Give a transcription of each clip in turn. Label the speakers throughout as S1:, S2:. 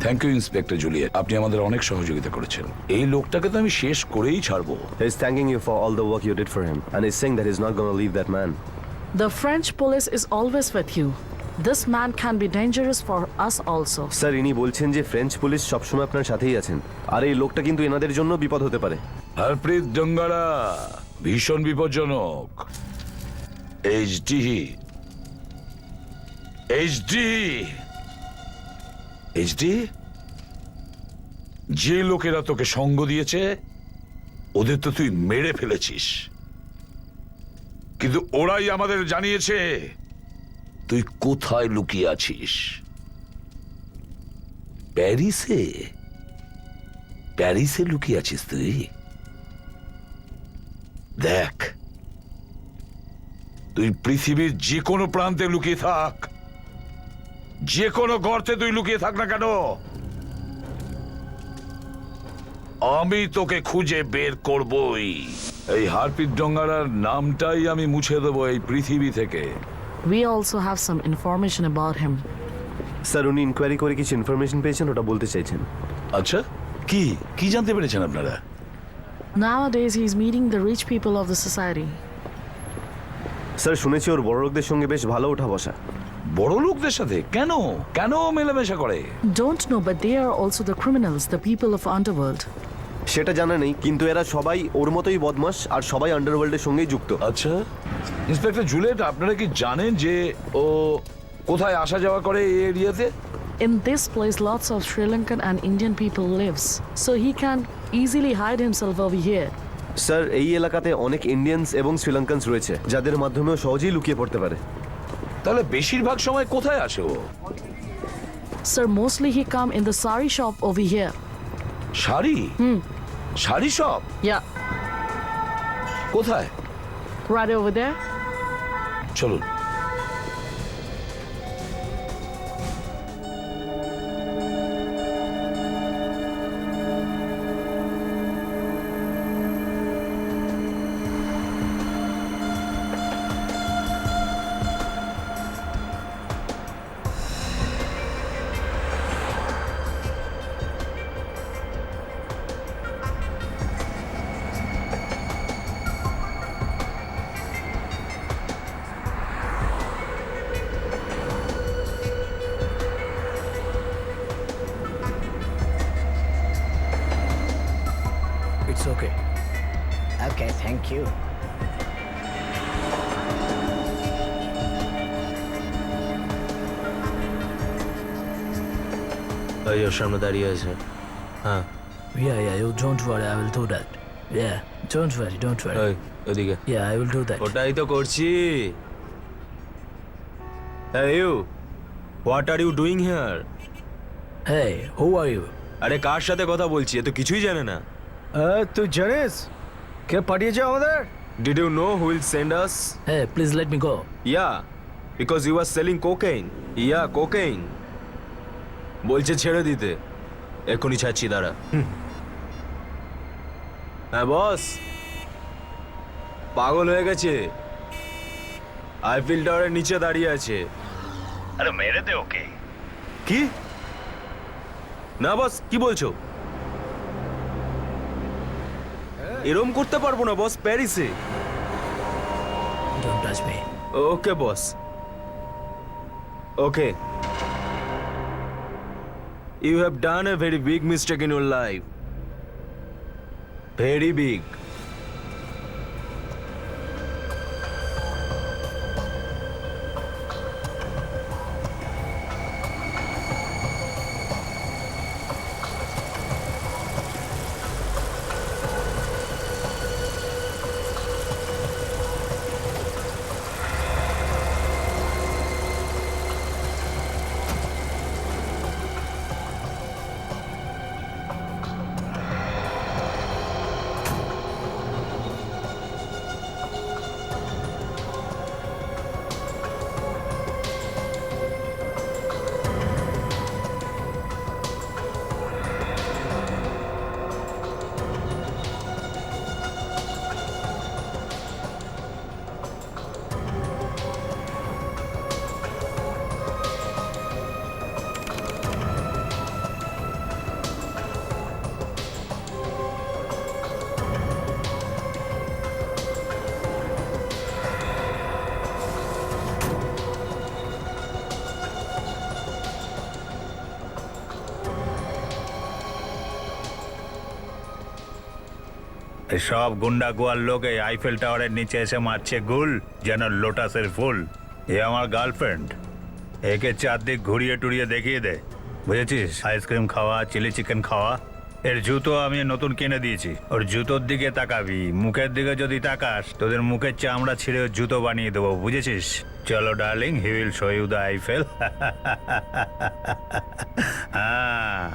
S1: Thank you inspector Juliet, আপনি আমাদের অনেক সহযোগিতা করেছেন। এই লোকটাকে তো আমি শেষ করেই ছাড়বো।
S2: He's thanking you for all the work you did for him, and he's saying that he's not going to leave that man.
S3: The French police is always with you. This man can be dangerous for us also.
S2: Sir, ইনি বলছেন যে French police সবসময় আপনার সাথেই আছেন, আর এই লোকটা কিন্তু এনাদের জন্য বিপদ হতে পারে।
S1: হরপ্রীত ডঙ্গারা ভীষণ বিপজ্জনক। এইচডি এইচডি এইচডি, যে লোকেরা তোকে সঙ্গ দিয়েছে ওদের তো তুই মেরে ফেলেছিস, কিন্তু ওরাই আমাদের জানিয়েছে তুই কোথায় লুকিয়ে আছিস। প্যারিসে? প্যারিসে লুকিয়ে আছিস তুই? দেখ, তুই পৃথিবীর যে কোনো প্রান্তে লুকিয়ে থাক, যে কোনো গর্তে তুই লুকিয়ে থাক না কেন, আমি তোকে খুঁজে বের করবই। এই হারপ্রীত ডঙ্গারার নামটাই আমি মুছে দেবো এই পৃথিবী থেকে।
S3: We also have some information about him.
S2: Sir, উনি ইনকোয়ারি করে কিছু ইনফরমেশন পেয়েছেন, ওটা বলতে চাইছেন।
S1: আচ্ছা, কি কি জানতে পেরেছেন আপনারা?
S3: Nowadays, he is meeting the rich people of the society.
S2: Sir, শুনেছি ওর বড় লোকদের সঙ্গে বেশ ভালো ওঠা বসা।
S1: বড় লোকদের সাথে? কেন কেন মেলামেশা করে?
S3: Don't know, but they are also the criminals, the people of underworld.
S2: সেটা জানা নেই, কিন্তু এরা সবাই ওর মতোই বদমাশ, আর সবাই আন্ডারওয়ার্ল্ডের সঙ্গেই যুক্ত।
S1: আচ্ছা, ইন্সপেক্টর জুলিয়েট, আপনারা কি জানেন যে ও কোথায় আসা যাওয়া করে এই এরিয়াতে?
S3: In this place, lots of Sri Lankan and Indian people lives, so he can easily hide himself over here.
S2: Sir, এই এলাকাতে অনেক ইন্ডিয়ানস এবং শ্রীলঙ্কানস রয়েছে, যাদের মাধ্যমেও সহজেই লুকিয়ে পড়তে পারে।
S1: তাহলে বেশিরভাগ সময় কোথায় আসে ও?
S3: Sir, mostly he come in the sari shop over here.
S1: Sari? Sari shop?
S3: Yeah,
S1: কোথায়?
S3: right over there.
S1: চলুন।
S4: It's okay.
S5: Okay, thank you.
S4: ওই ওর সামনে দাঁড়িয়ে আছে। হ্যাঁ,
S5: Yeah, you don't worry, I will do that. Yeah, don't worry, don't worry.
S4: ওই ওদিকে।
S5: Yeah, I will do that.
S4: ওটাই তো করছি। Hey you, what are you doing here?
S5: Hey, who are you?
S4: আরে কার সাথে কথা বলছি? এ তো কিছুই জানে না।
S6: তুই জানিস কে পাঠিয়েছে আমাদের?
S4: Did you know who will send us?
S5: Hey, please let me go.
S4: Yeah, because you are selling cocaine. Yeah, cocaine. বলছে ছেড়ে দিতে। এখনই ছাড়ছি, দাঁড়া। হ্যাঁ বস, পাগল হয়ে গেছে। আইফিল টাওয়ারের নিচে দাঁড়িয়ে আছে।
S1: আরে মেরে দে ওকে।
S4: কি? না বস, কি বলছো? এরম করতে পারবো না বস, প্যারিসে।
S5: Don't touch me.
S4: Okay boss, okay. You have done a very big mistake in your life. Very big.
S7: এই সব গুন্ডা গোয়ার লোক এই আইফেল টাওয়ারের নিচে এসে মারছে গুল যেন লোটাসের ফুল। এ আমার গার্লফ্রেন্ড, একে চারদিক ঘুরিয়ে টুরিয়ে দেখিয়ে দে, বুঝেছিস? আইসক্রিম খাওয়া, চিলি চিকেন খাওয়া। এর জুতো আমি নতুন কিনে দিয়েছি, ওর জুতোর দিকে তাকাবি, মুখের দিকে যদি তাকাস তোদের মুখের চামড়া ছিঁড়ে ওর জুতো বানিয়ে দেবো, বুঝেছিস? চলো darling, he will show you the Eiffel. হ্যাঁ,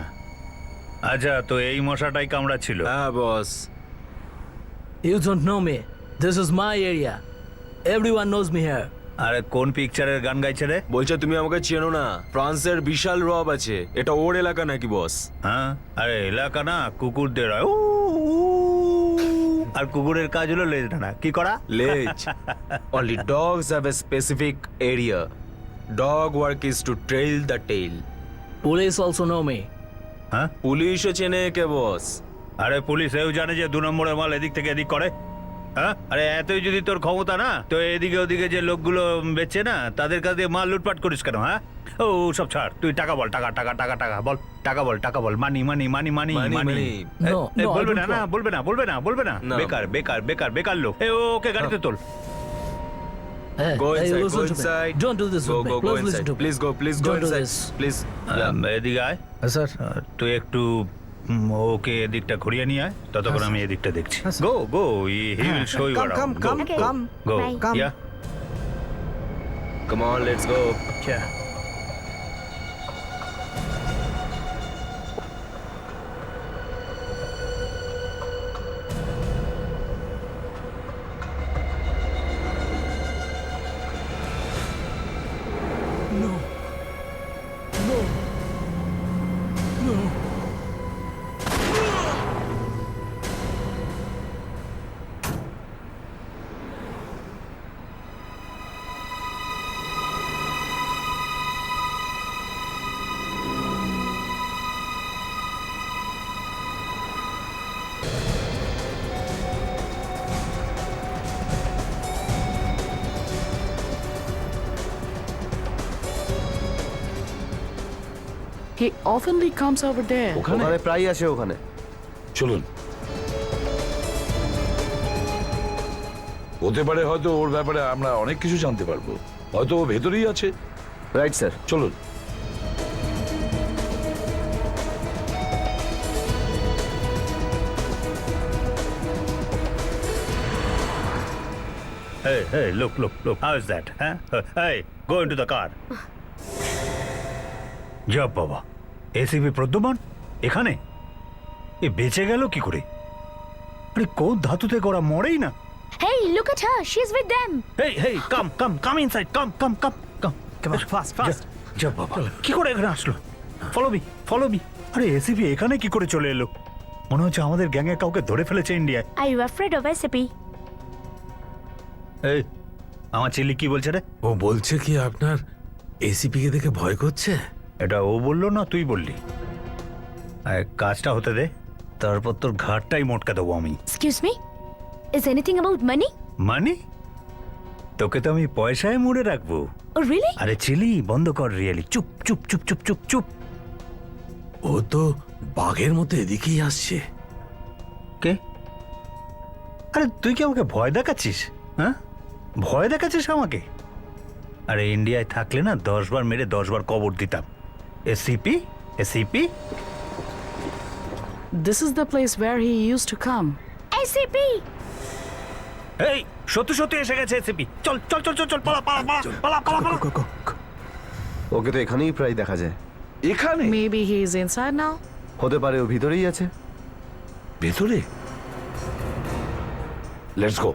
S7: আচ্ছা, তো এই মশাটাই কামড়াচ্ছিল?
S4: হ্যাঁ বস।
S5: You don't know me. This is my area. Everyone knows me here.
S7: আরে কোন পিকচারের গান গাইছে রে?
S4: বলছে তুমি আমাকে চেনো না, ফ্রান্সের বিশাল রব আছে, এটা ওর এলাকা নাকি বস?
S7: হ্যাঁ, আরে এলাকা না, কুকুরদের হয়। উ, উ, আর কুকুরের কাজ হলো লেজ টানা। কি করা?
S4: লেজ। Only dogs have a specific area. Dog work is to trail the tail.
S5: Police also know me.
S7: হ্যাঁ,
S4: পুলিশও চেনে কে বস?
S7: আরে পুলিশ এও জানে যে 2 নম্বরের মাল এদিক থেকে এদিক করে। হ্যাঁ, আরে এতই যদি তোর ক্ষমতা না, তো এদিকে ওদিকে যে লোকগুলো বেচে না তাদের কাছ দিয়ে মাল লুটপাট করিস কেন? হ্যাঁ, ও সব ছাড়, তুই টাকা বল, টাকা টাকা টাকা টাকা বল, টাকা বল, টাকা বল, মানি মানি মানি মানি
S4: Money,
S7: money.
S4: money.
S5: No, no, I
S7: বলবে
S5: don't
S7: না, না
S5: want.
S7: বলবে না, বলবে না, বলবে না।
S4: না।
S7: বেকার বেকার বেকার বেকার লোক। ওকে গাড়িতে তোল।
S5: Hey,
S4: Go
S5: hey,
S4: inside,
S5: listen
S4: go
S5: to me.
S4: inside.
S5: Don't do this
S4: Go,
S5: with me.
S4: go, go
S5: Please listen
S4: inside.
S5: to me.
S4: Please go, please go
S5: Don't do
S4: inside.
S5: this.
S4: Please.
S7: এদিকে আয়।
S6: Sir
S7: তুই একটু ওকে এদিকটা ঘুরিয়ে নিয়ে আয়, ততক্ষণ আমি এদিকটা দেখছি। Go go, he will show you around.
S6: Come
S7: go,
S6: Come.
S7: Yeah.
S4: Come on, let's go.
S3: He oftenly comes over there.
S1: ওখানে
S2: ওখানে প্রায় আসে ওখানে।
S1: চলুন। হতে পারে হয়তো ওর ব্যাপারে আমরা অনেক কিছু জানতে পারবো, হয়তো ও ভেতরেই আছে।
S2: Right sir.
S1: চলুন।
S7: Hey, hey, look. How is that? Huh? Hey, go into the car. যা বাবা, এসিপি প্রদ্যুমান এখানে? এ বেঁচে গেল কি করে? আরে কোন ধাতুতে করা, মরেই না।
S8: Hey, look at her. She's with them.
S7: Hey, come inside. Come.
S6: Come on, fast.
S7: যা বাবা, কি করে এখানে আসলো? Follow me. আরে এসিপি এখানে কি করে চলে এলো? মনে হচ্ছে আমাদের গ্যাংয়ে কাউকে ধরে ফেলেছে ইন্ডিয়ায়।
S8: Are you afraid of SCP?
S7: এই, আমার চিলি কি বলছে রে?
S9: ও বলছে কি আপনার এসিপি কে দেখে ভয় করছে?
S7: এটা ও বললো না তুই বললি? কাজটা হতে দে, তারপর তোর ঘাটটাই মোটকা দেবো আমি।
S8: Excuse me? Is anything about money?
S7: মানে তোকে তো আমি পয়সায় মুড়ে রাখবো।
S8: Oh, really?
S7: আরে চিলি বন্ধ কর, রিয়েলি চুপ চুপ চুপ চুপ চুপ চুপ।
S9: ও তো বাঘের মতো এদিকেই আসছে।
S7: কে? আরে তুই কি আমাকে ভয় দেখাচ্ছিস? হ্যাঁ, ভয় দেখাচ্ছিস আমাকে? আরে ইন্ডিয়ায় থাকলে না 10 বার মেরে 10 বার কবর দিতাম। ACP.
S3: This is the place where he used to come.
S8: SCP!
S7: এই সত্যি এসে গেছে এসিপি। চল পালা।
S2: ওকে তো এখানেই প্রায় দেখা যায়।
S1: এখানে?
S3: Maybe he is inside now.
S2: হতে পারে ও ভিতরেই আছে।
S1: ভেতরে? Let's go.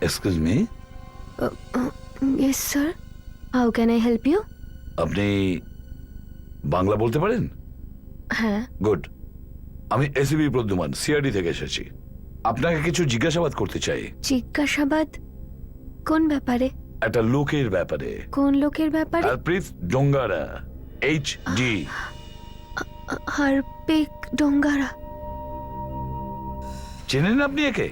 S1: Excuse me,
S8: Yes, sir. How can I help you?
S1: আপনি বাংলা বলতে পারেন?
S8: হ্যাঁ।
S1: গুড। আমি এসিবি প্রদ্যুমান, সিআরডি থেকে এসেছি। আপনাকে কিছু জিজ্ঞাসাবাদ করতে চাই।
S8: জিজ্ঞাসাবাদ? কোন ব্যাপারে?
S1: একটা লোকের ব্যাপারে।
S8: কোন লোকের ব্যাপারে?
S1: হরপ্রীত ডোঙ্গারা, HD।
S8: হারপিক ডোঙ্গারা।
S1: চেনেন আপনি একে?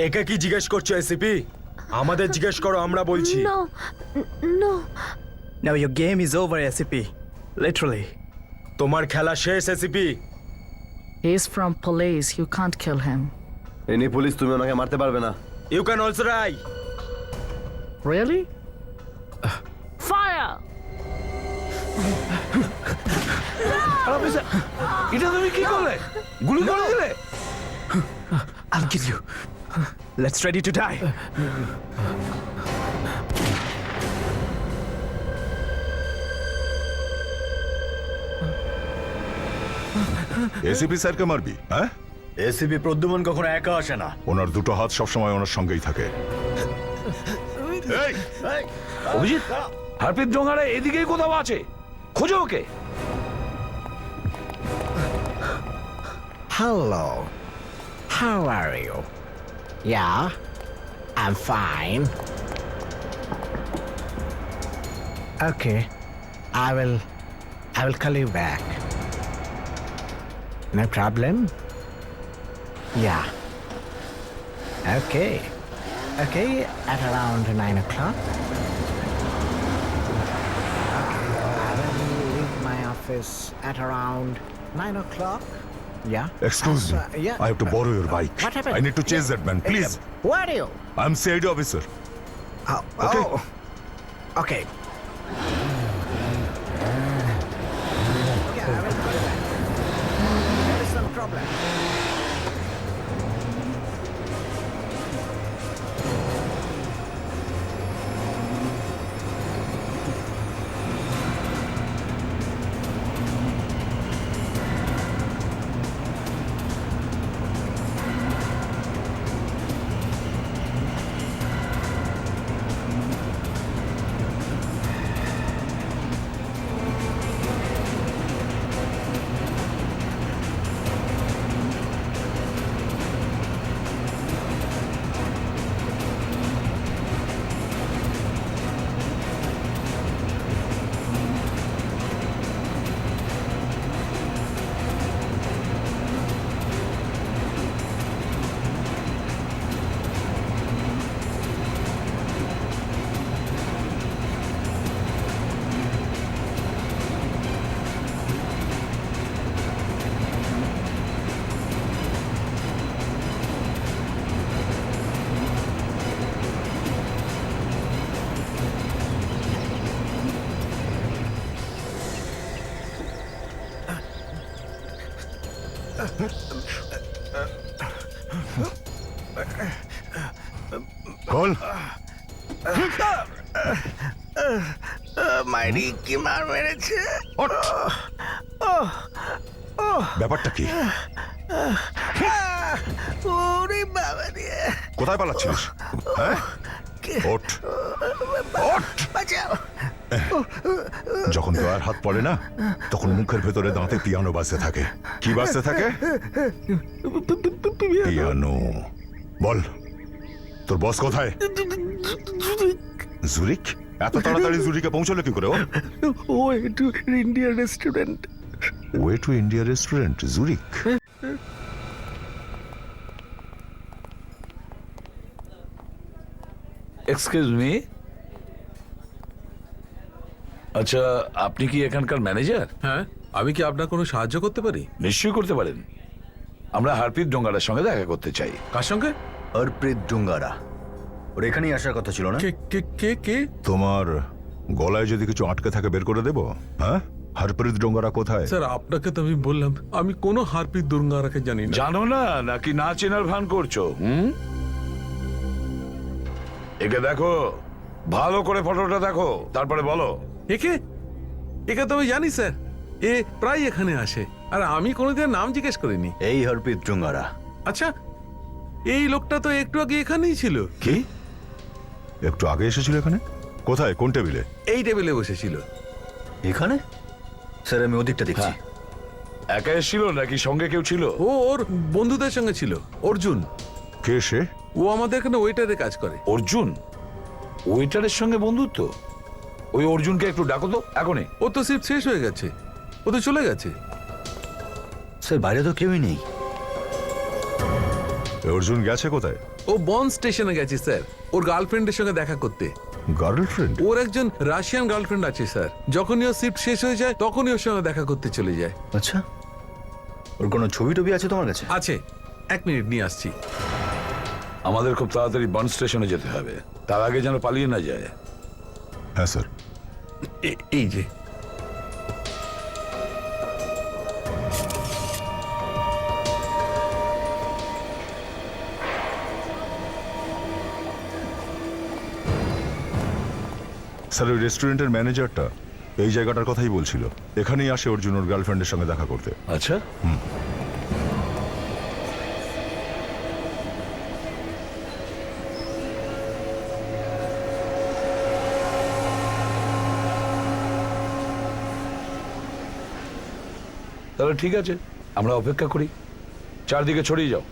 S4: একে কি জিজ্ঞেস করছো এসিপি? আমাদের জিজ্ঞেস করো, আমরা বলছি।
S8: No no
S6: Now your game is over, SCP. Literally.
S4: তোমার খেলা শেষ ACP.
S3: He's from police. You can't kill him.
S2: ইনি পুলিশ, তুমি ওনাকে মারতে পারবে না।
S4: You can also try.
S3: Really? Fire!
S1: এটা তুমি কি করলে? গুলি করে দিলে?
S6: I'll kill you. Let's ready to die.
S10: ACP স্যারকে মারবি? হ্যাঁ,
S7: এসিপি প্রদ্যুমন কখনো একা আসে না।
S10: ওনার দুটো হাত সবসময় ওনার সঙ্গেই থাকে। এই,
S1: অভিজিৎ, হারপিত ডোঙ্গারা এদিকেই কোথাও আছে, খোঁজো ওকে।
S11: Hello. How are you? Yeah, I'm fine. Okay, I will call you back. No problem? Yeah. Okay. Okay, at around 9 o'clock. Okay, I will leave my office at around 9 o'clock. Yeah.
S10: excuse me.
S11: Yeah.
S10: I have to borrow your bike.
S11: What happened?
S10: I need to chase that man, please.
S11: Where are you?
S10: I'm CID officer.
S11: Oh,
S10: Okay.
S11: oh. Okay. Yeah, I will call you back. There is no problem.
S10: Call.
S11: মাইরি কি মার মেরেছে?
S10: ওঠ। ব্যাপারটা কি?
S11: ওরে বাবা রে!
S10: কোথায় পালাচ্ছিস? হ্যাঁ, ওঠ, ওঠ।
S11: বাঁচাও!
S10: যখন দয়ার হাত পড়ে না, তখন মুখের ভেতরে দাঁতে পিয়ানো বাজতে থাকে। কি বাজতে থাকে? পিয়ানো। বল, তোর বস কোথায়? জুরিক? এত তাড়াতাড়ি জুরিকে পৌঁছলো কি করে?
S6: Way to India restaurant.
S10: Way to India restaurant, Zurich?
S1: Excuse me. আচ্ছা, আপনি কি এখানকার ম্যানেজার?
S9: হ্যাঁ, আমি কি আপনার কোনো সাহায্য করতে পারি?
S1: নিশ্চয়ই করতে পারেন। আমরা হারপিত ডোঙ্গারার সঙ্গে দেখা করতে চাই।
S9: কার সঙ্গে?
S7: হরপ্রীত ডুঙ্গারা, ওর এখানেই আসার কথা ছিল না?
S9: কে কে কে কে?
S10: তোমার গলায় যদি কিছু আটকে থাকে বের করে দেবো। হ্যাঁ, হরপ্রীত ডোঙ্গারা কোথায়?
S9: স্যার, আপনাকে তো আমি বললাম আমি কোনো হারপিত দুর্গারাকে জানি না।
S1: জানো না নাকি না চেনার ভান করছো? একে দেখো, ভালো করে ফটোটা দেখো, তারপরে বলো।
S9: একে একে তো আমি জানি স্যার, এ প্রায় এখানে আসে, আর আমি কোনোদিন নাম জিজ্ঞেস করিনি।
S7: এই হরপ্রীত ডুঙ্গারা।
S9: আচ্ছা, এই লোকটা তো একটু আগে এখানেই ছিল।
S10: কি একটু আগে এসেছিল এখানে? কোথায়, কোন টেবিলে?
S9: এই টেবিলে বসেছিল।
S7: এখানে? স্যার, আমি ওদিকটা দেখছি।
S1: একা এসেছিল নাকি সঙ্গে কেউ ছিল?
S9: ও ওর বন্ধুদের সঙ্গে ছিল। অর্জুন।
S10: কে সে?
S9: ও আমাদের এখানে ওয়েটারে কাজ করে।
S1: অর্জুন ওয়েটারের সঙ্গে বন্ধুত্ব? ওই অর্জুনকে একটু ডাকো তো এখনই।
S9: ও তো শিফট শেষ হয়ে গেছে, ও তো চলে গেছে।
S7: স্যার বাইরে তো কেউই নেই।
S10: অর্জুন গেছে কোথায়?
S9: ও বন স্টেশনে গেছে স্যার, ওর গার্লফ্রেন্ডের সঙ্গে দেখা করতে।
S10: গার্লফ্রেন্ড?
S9: ওর একজন রাশিয়ান গার্লফ্রেন্ড আছে স্যার, যখনই ওর শিফট শেষ হয়ে যায় তখনই ওর সঙ্গে দেখা করতে চলে যায়।
S7: আচ্ছা, ওর কোনো ছবি টবি আছে তোমার কাছে?
S9: আছে, 1 মিনিট নিয়ে আসছি।
S1: আমাদের খুব তাড়াতাড়ি বান স্টেশনে যেতে হবে, তার আগে যেন পালিয়ে না যায়।
S10: হ্যাঁ স্যার।
S9: এই যে
S10: স্যার, ওই রেস্টুরেন্টের ম্যানেজারটা এই জায়গাটার কথাই বলছিল। এখানেই আসে অর্জুন ওর গার্লফ্রেন্ডের সঙ্গে দেখা করতে।
S1: আচ্ছা, তাহলে ঠিক আছে, আমরা অপেক্ষা করি। চারদিকে ছড়িয়ে যাও।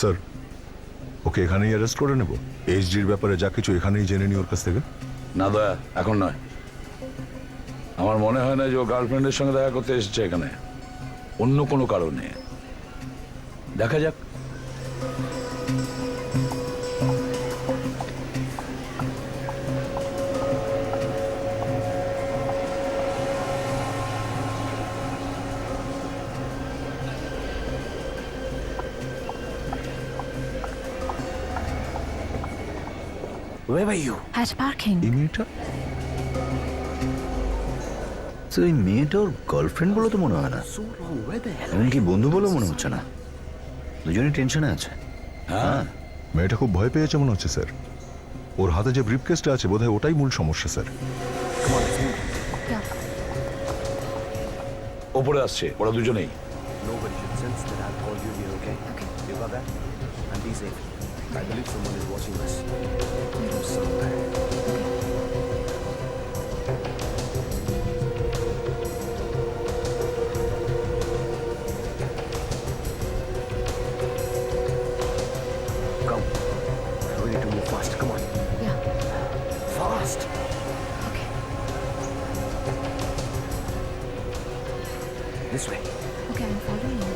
S10: স্যার, ওকে এখানেই অ্যারেস্ট করে নেব? এইচডির ব্যাপারে যা কিছু এখানেই জেনে নি ওর কাছ থেকে।
S1: না দয়া, এখন নয়। আমার মনে হয় না যে ও গার্লফ্রেন্ডের সঙ্গে দেখা করতে এসেছে এখানে, অন্য কোনো কারণে। দেখা যাক।
S2: Where were you?
S8: At parking.
S10: এই মেয়েটা?
S7: এই মেয়েটা ওর গার্লফ্রেন্ড বলে তো মনে হয় না,
S2: So long. Where the hell?
S7: এমনকি বন্ধু বলেও মনে হচ্ছে না। দুজনেই টেনশনে আছে।
S1: হ্যাঁ,
S10: মেয়েটা খুব ভয় পেয়েছে মনে হচ্ছে স্যার। ওর হাতে যে ব্রিফকেসটা আছে বোধহয় ওটাই মূল সমস্যা sir.
S2: Come on, let's move.
S1: ওপরে আসছে ওরা দুজনেই।
S2: Nobody should sense that I've called you here, okay?
S8: Okay.
S2: You got that? And be safe. I believe someone is watching us. From somewhere. Come. We need to move fast. Come on.
S8: Yeah.
S2: Fast.
S8: Okay.
S2: This way.
S8: Okay, I'm following you.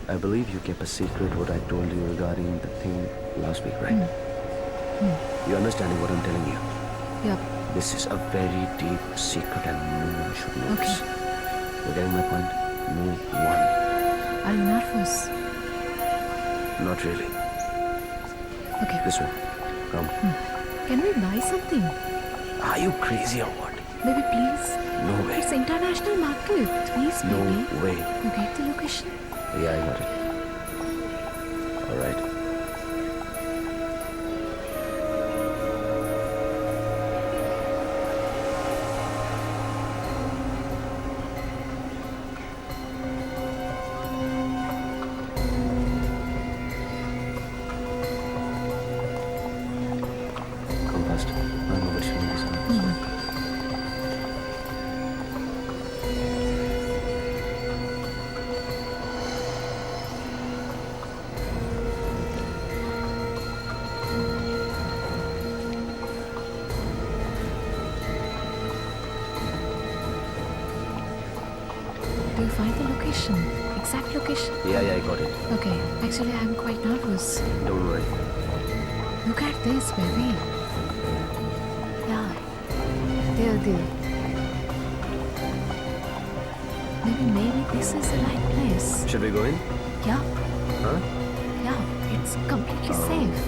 S2: I believe you kept a secret what I told you regarding the thing last week, right? You understanding what I'm telling you?
S8: Yeah.
S2: This is a very deep secret and no one should know
S8: Okay.
S2: this. You're getting my point? No one.
S8: I'm nervous.
S2: Not really.
S8: Okay.
S2: This way. Come.
S8: Can we buy something?
S2: Are you crazy or what?
S8: Baby, please.
S2: No way.
S8: It's international market. Please,
S2: No
S8: baby.
S2: way.
S8: You get the location?
S2: Yeah, I got it. All right. Come fast. I know what you need.
S8: Do you find the location? Exact location?
S2: Yeah, I got it.
S8: Okay. Actually, I'm quite nervous.
S2: Don't worry.
S8: Look at this, baby. Yeah. There. Maybe this is the right place.
S2: Should we go in?
S8: Yeah.
S2: Huh?
S8: Yeah. It's completely safe.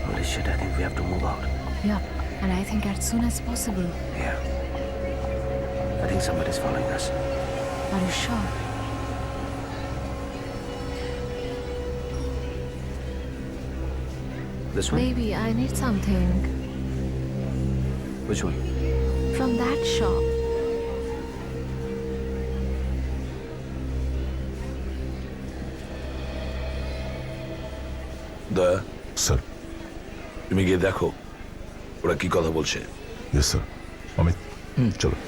S2: Holy shit, I think we have to move out.
S8: Yeah. And I think as soon as possible.
S2: Yeah. I think somebody's following us.
S8: Are you sure?
S2: This one?
S8: Baby, I need something
S2: Which one?
S8: from that shop.
S1: দয়া,
S10: sir.
S1: তুমি গিয়ে দেখো ওরা কি কথা বলছে।
S10: Yes sir. Amit, চলো।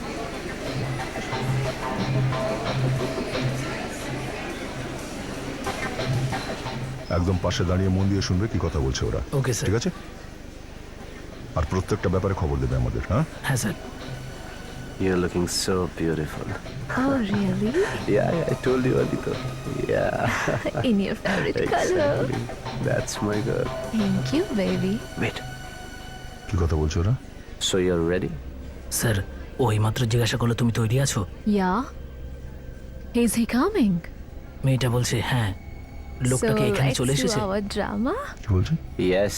S10: একদম পাশে দাঁড়িয়ে মন দিয়ে শুনবে কি কথা বলছে ওরা।
S5: Okay, sir.
S10: ঠিক আছে? আর প্রত্যেকটা ব্যাপারে খবর দেবে আমাদের, হ্যাঁ?
S5: হ্যাঁ sir.
S2: You're looking so beautiful.
S8: Oh, really?
S2: Yeah, I told you earlier. Though. Yeah.
S8: In your favorite color.
S2: Exactly. That's my girl.
S8: Thank you, baby.
S2: Wait.
S10: কি কথা বলছে ওরা?
S2: So you're ready?
S5: স্যার ওই মাত্র জিজ্ঞাসা করলো তুমি তৈরি আছো?
S8: Yeah. Is he coming?
S5: মেয়েটা বলছে হ্যাঁ। লোকটা কি এখানে চলে এসেছে?
S8: So our drama?
S10: কি বলছে?
S2: Yes.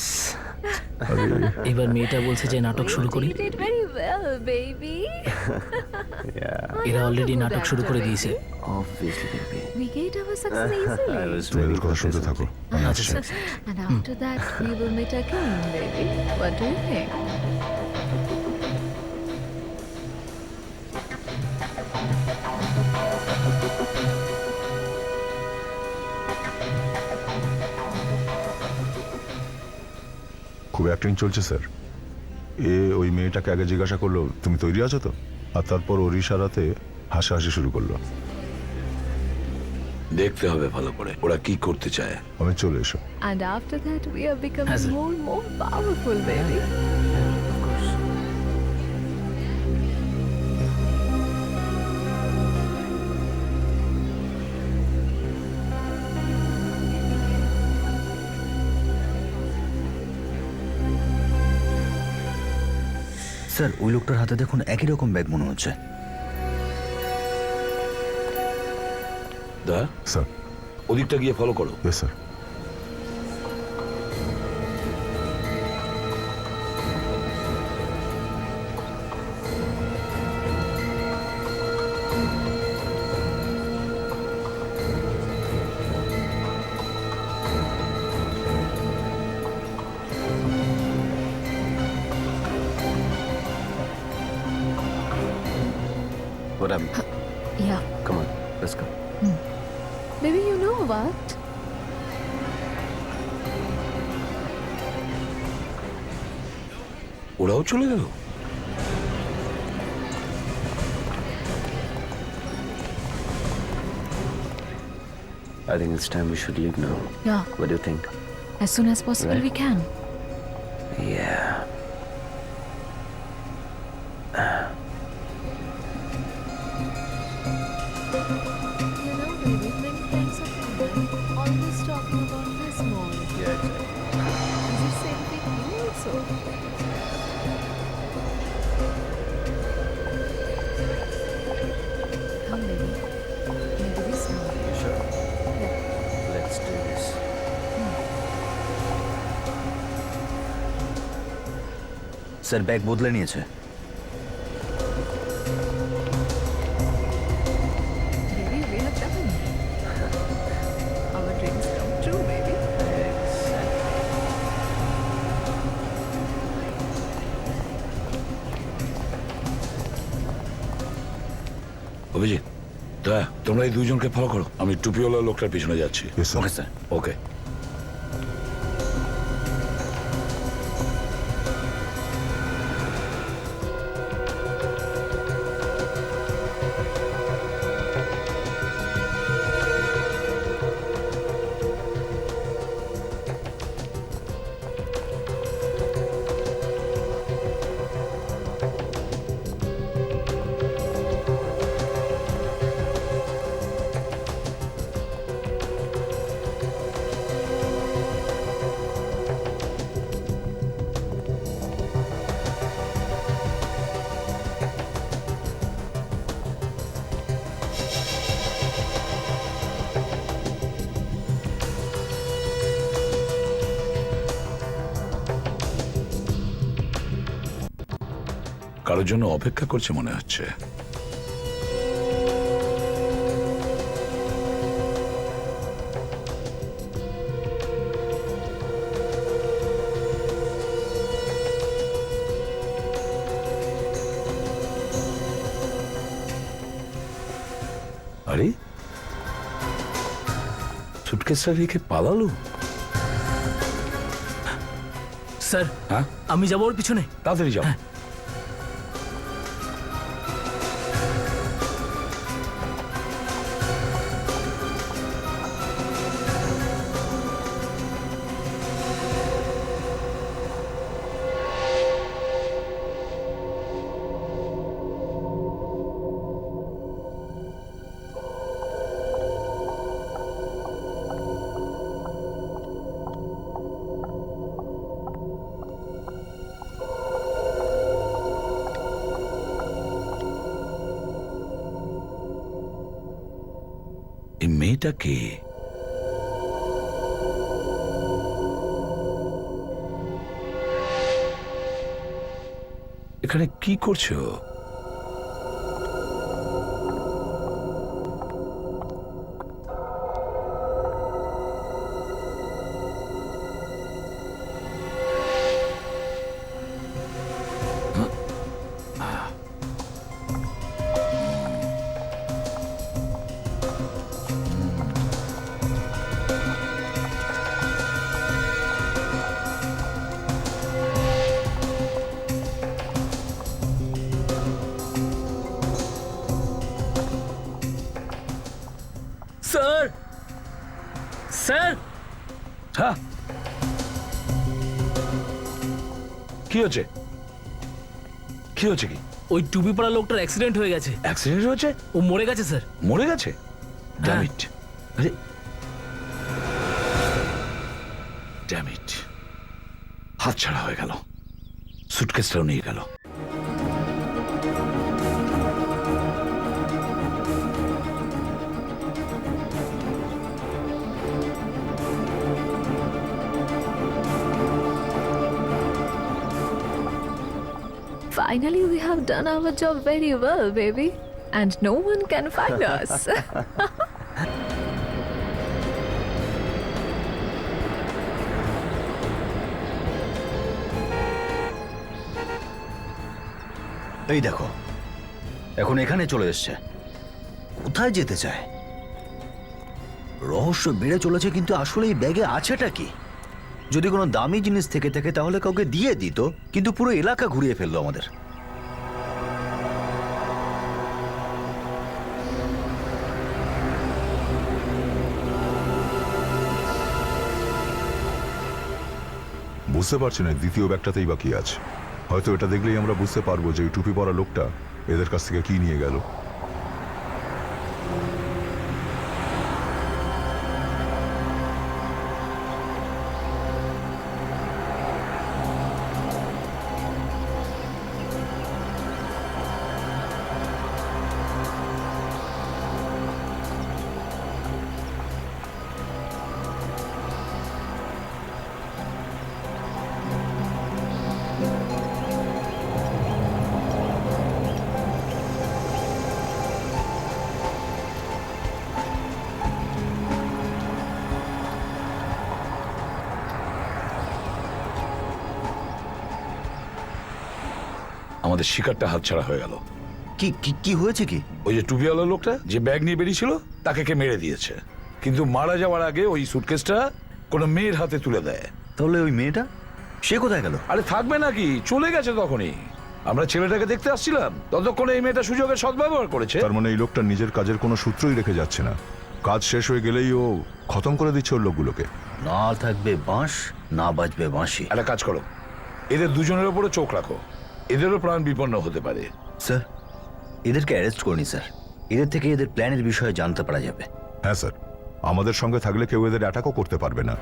S5: এবার মেয়েটা বলছে যে নাটক শুরু করি।
S8: You did very well, baby.
S2: Yeah.
S5: এরা অলরেডি নাটক শুরু করে দিয়েছে।
S2: Obviously, baby.
S8: We get our success easily.
S2: I was
S10: তুমি
S2: waiting
S10: এদের কথা
S2: for
S10: শুনতে
S2: this
S10: থাকো।
S2: only.
S10: আমি
S5: আচ্ছা
S10: আসছি।
S5: Sir.
S8: And after that, we will meet again, baby. What do you think?
S10: খুব অ্যাক্টিং চলছে স্যার। ওই মেয়েটাকে আগে জিজ্ঞাসা করলো তুমি তৈরি আছো তো, আর তারপর ওর ইশারাতে হাসাহাসি শুরু করলো।
S1: দেখতে হবে ভালো করে ওরা কি করতে চায়।
S10: আমি চলে এসো।
S8: And after that, we are becoming
S5: Has it?
S8: more and more powerful, baby.
S2: Of course.
S12: Sir ওই লোকটার হাতে দেখুন একই রকম ব্যাগ মনে হচ্ছে।
S1: দয়া,
S10: স্যার।
S1: ওদিকটা গিয়ে ফলো করো।
S10: Yes sir.
S2: What happened?
S8: Yeah.
S2: Come on, let's go.
S8: Baby, you know what?
S1: ওরাও চলে গেল।
S2: I think it's time we should leave now.
S8: Yeah.
S2: What do you think?
S8: I As soon as possible
S2: Right.
S8: we can.
S2: Yeah.
S8: You know, baby, many friends of mine always talking about this mall.
S2: Yeah, exactly.
S8: Is it same with you also? Come, baby. Maybe this mall.
S2: You sure?
S8: Yeah.
S2: Let's do this.
S12: Sir bag বদলে নিয়েছে।
S8: Baby, we have done. Our dreams come true, baby.
S1: Abhijit দয়া তোমরা এই দুইজনকে follow করো, আমি টুপিওয়ালা লোকটার পিছনে যাচ্ছি।
S10: Yes, sir.
S12: Okay sir.
S1: Okay. কারোর জন্য অপেক্ষা করছে মনে হচ্ছে। আরে সুটকেসটা রেখে পালালো।
S5: স্যার
S1: হ্যাঁ
S5: আমি যাবো ওর পিছনে।
S1: তাড়াতাড়ি যাও। এই মেয়েটা কে? এখানে কি করছো?
S5: স্যার স্যার
S1: হ্যাঁ কি হচ্ছে? কি হচ্ছে? কি
S5: ওই টুপি পরা লোকটার অ্যাক্সিডেন্ট হয়ে গেছে।
S1: অ্যাক্সিডেন্ট হয়েছে?
S5: ও মরে গেছে স্যার।
S1: মরে গেছে? Damn it! আরে ড্যাম ইট! হাত ছাড়া হয়ে গেল, সুটকেসটাও নিয়ে গেল।
S8: Finally, we have done our job very well, baby. And no one can find us.
S12: এই দেখো এখন এখানে চলে এসছে। কোথায় যেতে চায়? রহস্য বেড়ে চলেছে, কিন্তু আসলে এই ব্যাগে আছেটা কি? যদি কোনো দামি জিনিস থেকে থাকে তাহলে কাউকে দিয়ে দিত, কিন্তু পুরো এলাকা ঘুরিয়ে ফেললো আমাদের।
S10: বুঝতে পারছি না দ্বিতীয় ব্যাগটাতেই বা কি আছে। হয়তো এটা দেখলেই আমরা বুঝতে পারবো যে এই টুপি পরা লোকটা এদের কাছ থেকে কি নিয়ে গেল।
S1: আমাদের শিকারটা হাতছাড়া হয়ে গেল।
S12: কি কি কি হয়েছে কি?
S1: ওই যে টুপিওয়ালা লোকটা যে ব্যাগ নিয়ে বেরিয়েছিল তাকে কে মেরে দিয়েছে, কিন্তু মারা যাওয়ার আগে ওই সুটকেসটা কোনো মেয়ের হাতে তুলে দেয়।
S12: তাহলে ওই মেয়েটা সে কোথায় গেল?
S1: আরে থাকবে নাকি, চলে গেছে তখনই। আমরা ছেলেটাকে দেখতে আসছিলাম, ততক্ষণে এই মেয়েটা সুযোগের সদ্ব্যবহার করেছে।
S10: তার মানে এই লোকটা নিজের কাজের কোনো সূত্রই রেখে যাচ্ছে না, কাজ শেষ হয়ে গেলেই ও খতম করে দিচ্ছে ওর লোকগুলোকে।
S12: না থাকবে বাঁশ, না বাজবে বাঁশি।
S1: একটা কাজ করো, এদের দুজনের ওপরে চোখ রাখো, এদেরও প্রাণ বিপন্ন হতে পারে।
S12: স্যার, এদেরকে অ্যারেস্ট করনি স্যার, এদের থেকে এদের প্ল্যানের বিষয়ে জানতে পারা যাবে।
S10: হ্যাঁ স্যার, আমাদের সঙ্গে থাকলে কেউ এদের অ্যাটাকও করতে পারবে না।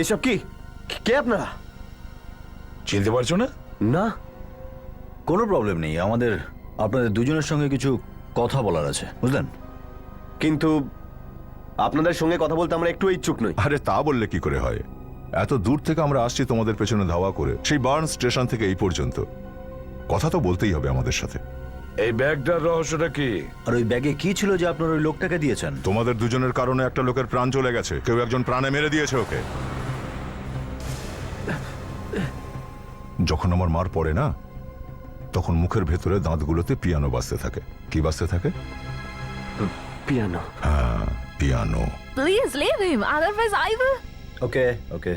S2: এসব কি? কে আপনারা?
S1: চিনতে পারছো না?
S2: না।
S12: কোনো প্রবলেম নেই, আমাদের আপনাদের দুজনের সঙ্গে কিছু কথা বলার আছে, বুঝলেন?
S2: কিন্তু আপনাদের সঙ্গে কথা বলতে আমরা একটু ইচ্ছুক নই।
S10: আরে তা বললে কি করে হয়, এত দূর থেকে আমরা আসছি তোমাদের পেছনে ধাওয়া করে, সেই বার্ন স্টেশন থেকে এই পর্যন্ত। কথা তো বলতেই হবে আমাদের সাথে।
S1: এই ব্যাগটার রহস্যটা কি?
S12: আর ওই ব্যাগে কি ছিল যে আপনার ওই লোকটাকে দিয়েছেন?
S10: তোমাদের দুজনের কারণে একটা লোকের প্রাণ চলে গেছে, কেউ একজন প্রাণে মেরে দিয়েছে ওকে। যখন আমার মার পড়ে না, তখন মুখের ভেতরে দাঁতগুলোতে পিয়ানো বাজতে থাকে। কি বাজতে থাকে?
S2: পিয়ানো।
S10: হ্যাঁ, piano.
S8: Please leave him, otherwise I will.
S12: ওকে ওকে,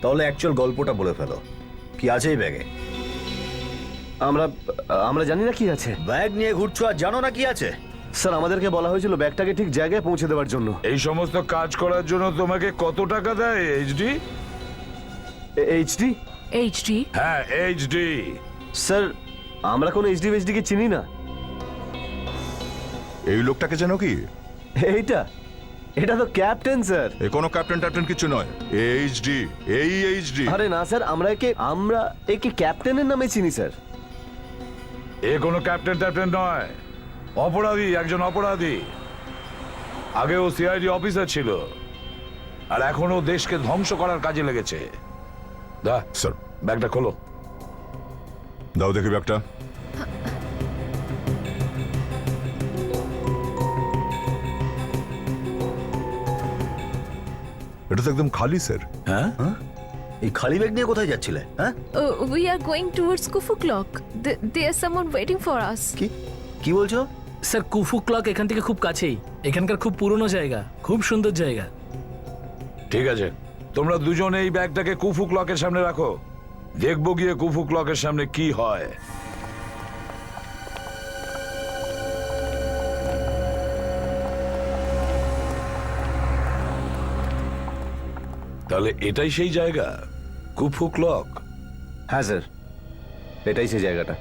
S12: তাহলে অ্যাকচুয়াল গল্পটা বলে ফেলো, কি আছে এই ব্যাগে?
S2: আমরা জানি না কি আছে।
S12: ব্যাগ নিয়ে ঘুরছো আর জানো না কি আছে?
S2: স্যার, আমাদেরকে বলা হয়েছিল ব্যাগটাকে ঠিক জায়গায় পৌঁছে দেওয়ার জন্য।
S1: এই সমস্ত কাজ করার জন্য তোমাকে কত টাকা দেয় এইচডি?
S2: এইচডি?
S8: HD?
S1: হ্যাঁ, এইচডি।
S2: স্যার, আমরা কোনো এইচডি কে চিনি না।
S10: এই লোকটাকে যেন কি?
S2: এটা তো ক্যাপ্টেন স্যার।
S10: এ কোনো ক্যাপ্টেন ট্যাপ্টেন কিছু নয়, এইচডি, এই এইচডি।
S2: আরে না স্যার, আমরা একে ক্যাপ্টেনের নামে চিনি স্যার।
S1: এ কোনো ক্যাপ্টেন ট্যাপ্টেন নয়, অপরাধী, একজন অপরাধী। আগে ও সিআইডি অফিসার ছিল, আর এখন ও দেশকে ধ্বংস করার কাজে লেগেছে। দা
S10: স্যার,
S1: ব্যাগটা খোলো।
S10: দাও দেখি ব্যাগটা। এটা তো একদম খালি স্যার।
S1: হ্যাঁ,
S12: এই খালি ব্যাগ নিয়ে কোথায় যাচ্ছিলে? হ্যাঁ,
S8: We are going towards Kufu Clock. There's someone waiting for us.
S12: কি কি বলছো?
S5: স্যার, কুফু ক্লক এখান থেকে খুব কাছেই, এখানকার খুব পুরনো জায়গা, খুব সুন্দর জায়গা।
S1: ঠিক আছে, তোমরা দুজন এই ব্যাগটাকে কুফু ক্লকের সামনে রাখো, দেখবো গিয়ে কুফু ক্লকের সামনে কি হয়। তাহলে এটাই সেই জায়গা, কুফু ক্লক?
S2: হ্যাঁ স্যার, এটাই সেই জায়গাটা।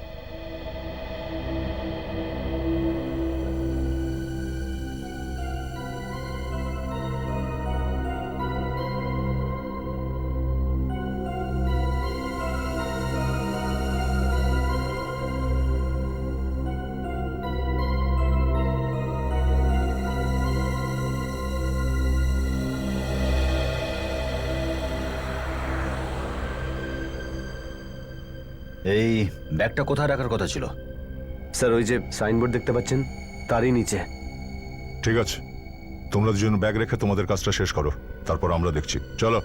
S12: এই ব্যাগটা কোথায় রাখার কথা ছিল?
S2: স্যার, ওই যে সাইনবোর্ড দেখতে পাচ্ছেন, তারই নিচে।
S10: ঠিক আছে, তোমরা দুজন ব্যাগ রেখে তোমাদের কাজটা শেষ করো, তারপর আমরা দেখছি। চলো।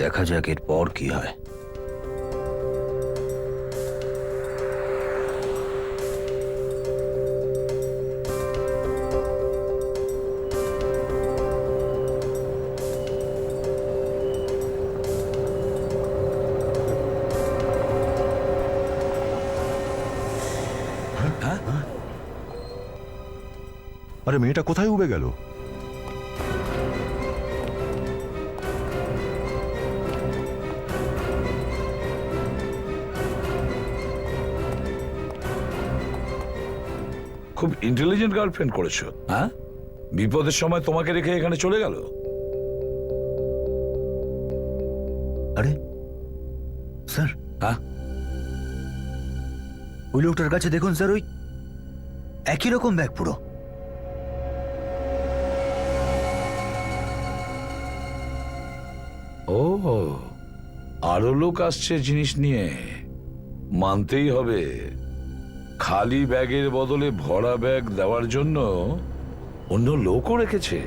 S12: দেখা যাক এরপর কি হয়।
S10: আরে মেয়েটা কোথায় উবে গেল?
S1: খুব ইন্টেলিজেন্ট গার্লফ্রেন্ড করেছো, হ্যাঁ? বিপদের সময় তোমাকে রেখে এখানে চলে গেল।
S12: আরে স্যার,
S1: হ্যাঁ,
S12: ওই লোকটার কাছে দেখুন স্যার, ওই একই রকম ব্যাগ পুরো।
S1: ও, আরো লোক আসছে জিনিস নিয়ে, মানতেই হবে। খালি ব্যাগের বদলে ভরা ব্যাগ দেওয়ার জন্য অন্য লোকও রেখেছে।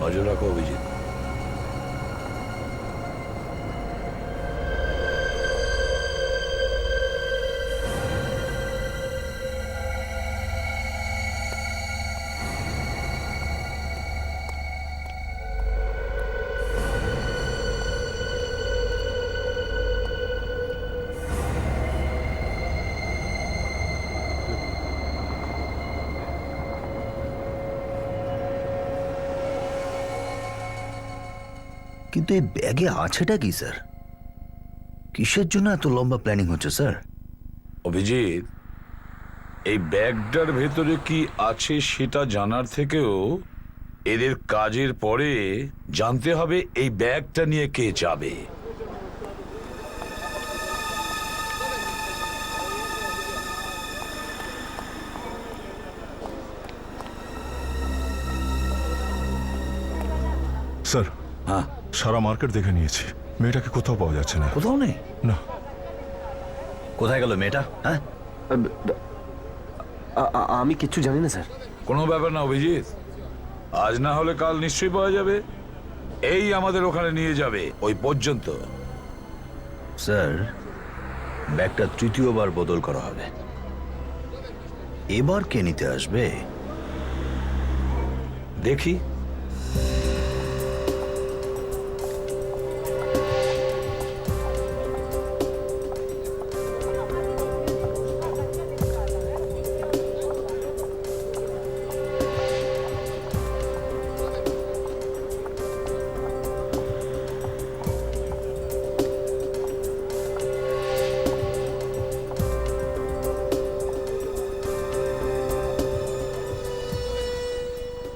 S1: নজর রাখো অভিজিৎ।
S12: কিন্তু এই ব্যাগে আছেটা কি স্যার? কিসের জন্য এত লম্বা প্ল্যানিং হচ্ছে স্যার?
S1: অভিজিৎ, এই ব্যাগটার ভেতরে কি আছে সেটা জানার থেকেও এদের কাজের পরে জানতে হবে এই ব্যাগটা নিয়ে কে যাবে।
S10: স্যার,
S1: হ্যাঁ,
S10: সারা মার্কেট দেখে নিয়েছি, মেয়েটাকে কোথাও পাওয়া যাচ্ছে না।
S1: কোথাও নেই?
S10: না।
S12: কোথায় গেল মেয়েটা? হ্যাঁ,
S2: আমি কিচ্ছু জানি না স্যার।
S1: কোনো ব্যাপার না অভিজিৎ, আজ না হলে কাল নিশ্চয়ই পাওয়া যাবে। এই আমাদের ওখানে নিয়ে যাবে, ওই পর্যন্ত।
S12: স্যার, ব্যাগটা তৃতীয়বার বদল করা হবে। এবার কে নিতে আসবে
S1: দেখি।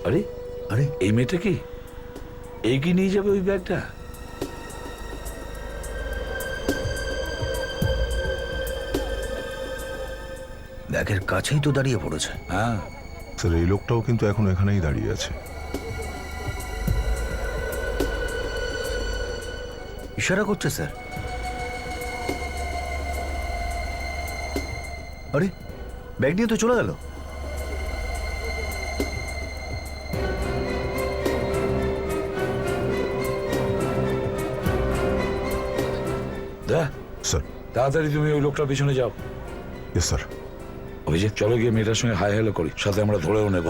S1: আরে
S12: আরে
S1: এই মেয়েটা কি এই কি নিয়ে যাবে ওই ব্যাগটা?
S12: ব্যাগের কাছেই তো দাঁড়িয়ে পড়েছে।
S1: হ্যাঁ
S10: স্যার, এই লোকটাও কিন্তু এখন এখানেই দাঁড়িয়ে আছে।
S12: ইশারা করছে স্যার। আরে ব্যাগ নিয়ে তো চলে গেল।
S10: স্যার।
S1: তাড়াতাড়ি তুমি ওই লোকটার পিছনে যাও।
S10: Yes sir.
S1: অভিজিৎ, চলো গিয়ে মেয়েটার সঙ্গে হাই হ্যালো করি, সাথে আমরা ধরেও নেব।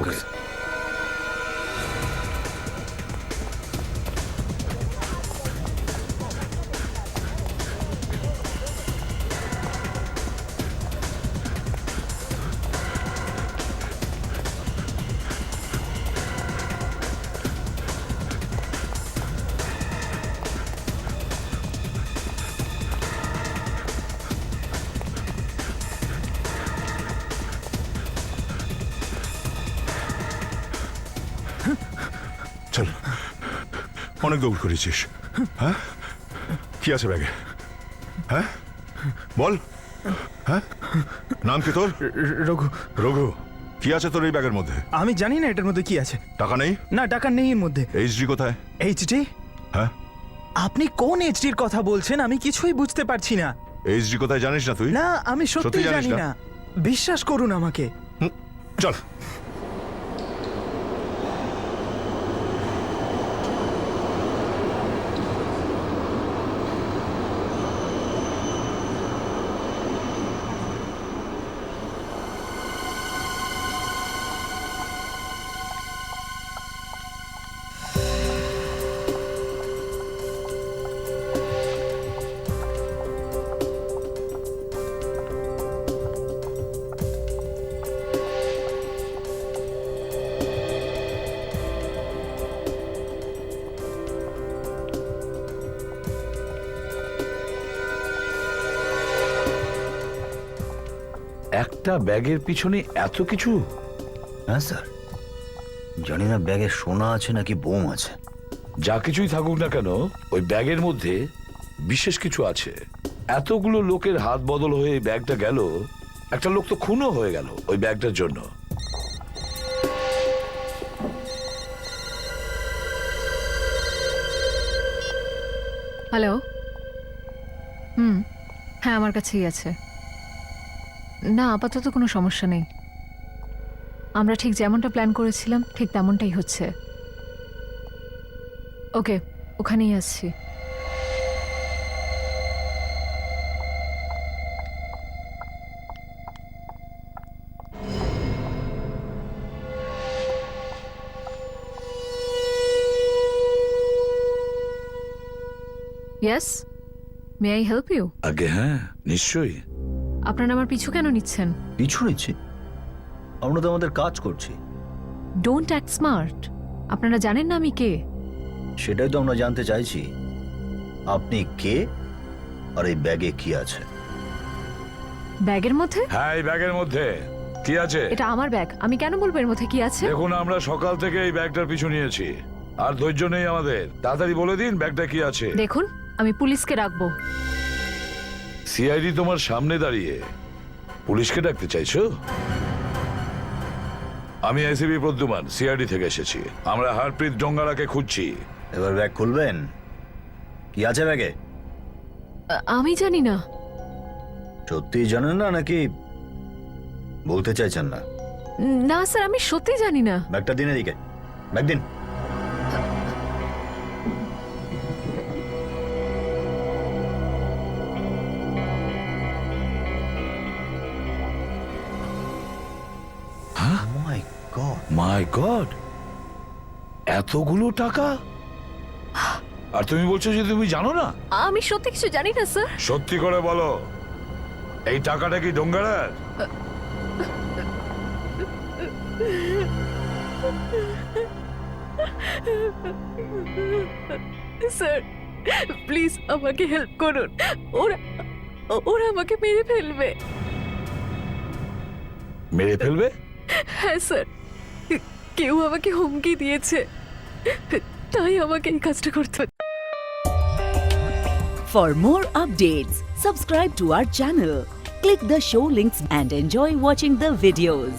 S10: অনেক দৌড় করেছিস। হ্যাঁ, কি আছে ব্যাগে? হ্যাঁ বল। হ্যাঁ, নাম কি তোর?
S6: রঘু।
S10: রঘু, কি আছে তোর এই ব্যাগের মধ্যে?
S6: আমি জানি না এটার মধ্যে কি আছে।
S10: টাকা নেই?
S6: না, টাকা নেই এর মধ্যে।
S10: এইচডি কোথায়?
S6: এইচডি?
S10: হ্যাঁ,
S6: আপনি কোন এইচডির কথা বলছেন? আমি কিছুই বুঝতে পারছি না।
S10: এইচডি কোথায় জানিস না তুই?
S6: না, আমি সত্যি
S10: সত্যি জানিস
S6: জানি
S10: না?
S6: না। বিশ্বাস করুন আমাকে।
S10: চল।
S1: একটা ব্যাগের পিছনে এত কিছু?
S12: হ্যাঁ স্যার, জানি না ব্যাগে সোনা আছে নাকি বোম আছে।
S1: যা কিছুই থাকুক না কেন, ওই ব্যাগের মধ্যে বিশেষ কিছু আছে। এতগুলো লোকের হাত বদল হয়ে এই ব্যাগটা গেল, একটা লোক তো খুনও হয়ে গেল ওই ব্যাগটার জন্য।
S8: হ্যালো। হ্যাঁ, আমার কাছেই আছে। না, আপাতত কোনো সমস্যা নেই। আমরা ঠিক যেমনটা প্ল্যান করেছিলাম ঠিক তেমনটাই হচ্ছে। ওকে, ওখানেই আসছি। Yes, may I help you?
S1: আগে হ্যাঁ, নিশ্চয়ই।
S8: আপনারা আমার পিছু কেন নিচ্ছেন?
S12: পিছু নিচ্ছি? আমরা তো আমাদের কাজ করছি।
S8: Don't act smart. আপনারা জানেন না আমি কে?
S12: সেটাই তো আমরা জানতে চাইছি। আপনি কে আর এই ব্যাগে কি আছে?
S8: ব্যাগের মধ্যে?
S1: হ্যাঁ, এই ব্যাগের মধ্যে কি আছে?
S8: এটা আমার ব্যাগ, আমি কেন বলবো এর মধ্যে কি আছে?
S1: দেখুন, আমরা সকাল থেকে এই ব্যাগটার পিছু নিয়েছি, আর ধৈর্য নেই আমাদের। তাড়াতাড়ি বলে দিন ব্যাগটা কি আছে।
S8: দেখুন, আমি পুলিশকে রাখবো।
S1: সিআইডি তোমার সামনে দাঁড়িয়ে পুলিশকে ডাকতে চাইছো? আমি এসিপি প্রদ্যুমান, সিআইডি থেকে এসেছি। আমরা হরপ্রীত ডোঙ্গারাকে খুঁজছি।
S12: এবার ব্যাগ খুলবেন। কি আছে ব্যাগে?
S8: আমি জানি না।
S12: সত্যি জানেন না নাকি বলতে চাইছেন না?
S8: না স্যার, আমি সত্যি জানি না।
S12: ব্যাগটা দিন এদিকে। ব্যাগ দিন।
S1: মাই গড, এতগুলো টাকা! আর তুমি বলছো যে তুমি জানো না?
S8: আমি সত্যি কিছু জানি না স্যার।
S1: সত্যি করে বলো, এই টাকাটা কি ডোঙ্গারার?
S8: স্যার প্লিজ আমাকে হেল্প করুন। ওরা ওরা আমাকে মেরে ফেলবে।
S1: মেরে ফেলবে?
S8: হ্যাঁ স্যার, কেউ আমাকে হুমকি দিয়েছে, তাই আমাকে এই কাজটা করতে হচ্ছে।
S13: For more updates, subscribe to our channel, click the show links and enjoy watching the videos.